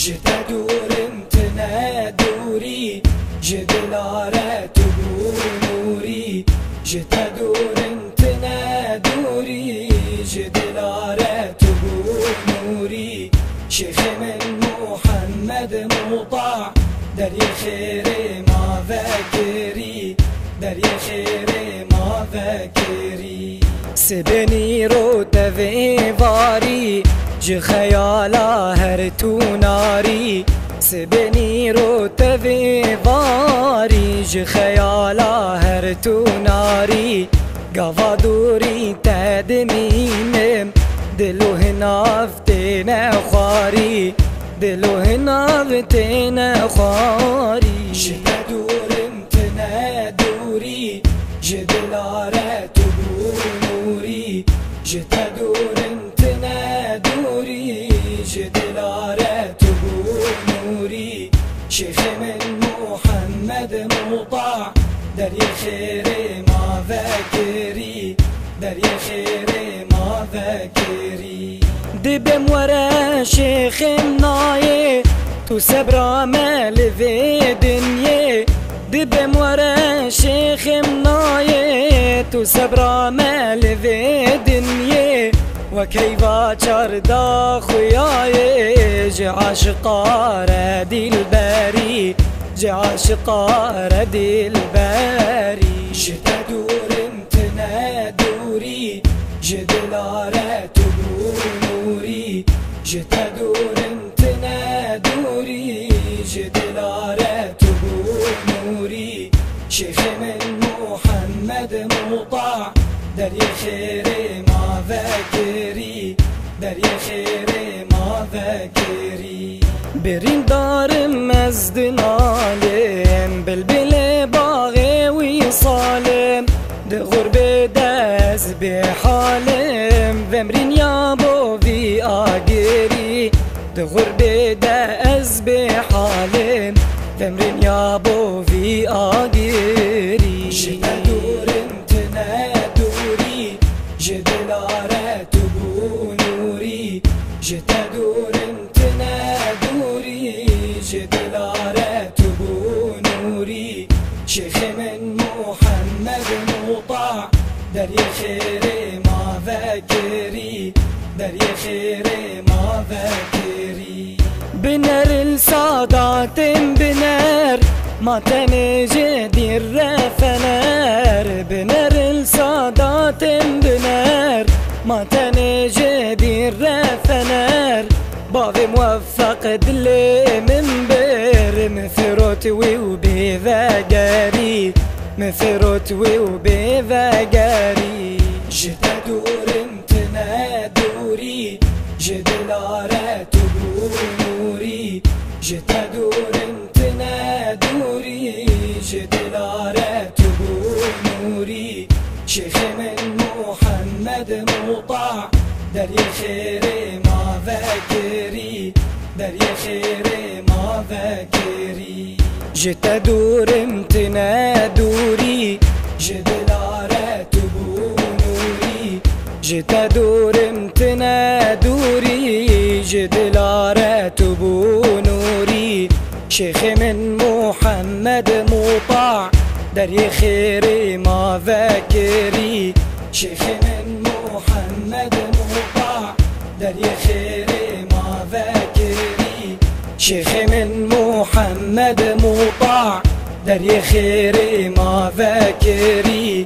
جتدور امتنا دوري جدلارة نوري جتدور امتنا دوري جدلارة نوري شيخ من محمد مطاع دري خير ما فكري دري خير ما فكري سبني رو تفي واري جي خيالا هر تو ناري سبني رو تفي واري جي خيالا هر تو ناري قفا دوري تدمينم دلو هنافتنا خواري دلو هنافتنا خواري جتدور امتنا دوري جدلارة نوري جتدور امتنا دوري جدلارة نوري شيخ من محمد مطاع دري خير ما فكري دري خير ما فكري دبم ورا شيخ مناي تو سبرا مال في دنيا دبم ورا شيخ مناي تو سبرا مال في دنيا وكيف چردا خوياي جي عاشقا ردي الباري جي عاشقا ردي الباري جتدور امتنا دوري جدلارة نوري جتدور امتنا دوري جدلارة نوري شيخ من محمد مطاع دري خير ما فكري دري خير ما فكري برين دار مزد نالم بلبل باغي وصالم ده غربة داز بحالم ومرين يابو في آقري ده غربة داز بحالم ومرين يابو في آقري جتدور امتنا دوري جدلارة نوري جتدور امتنا دوري جدلارة نوري شيخ من محمد مطاع دري خير ما فكري دري خير ما فكري بنر السادات بنر ما تنجدي الرفنر بنر السادات بنر ما تنجدي الرفنر بابي موفق دلي منبر مثروت وبذاقري مثروت وبذاقري جتدور امتنا دوري جدلارة نوري جتدور امتنا دوري جدلارة نوري شيخ من محمد مطاع دري خير ما فكري دري خير ما فكري جتدور امتنا دوري جدلارة نوري جتدور امتنا دوري جدلارة نوري شيخ من محمد مطاع دري خير ما فكري شيخ من محمد مطاع دري خير ما فكري شيخ من محمد مطاع دري خير ما فكري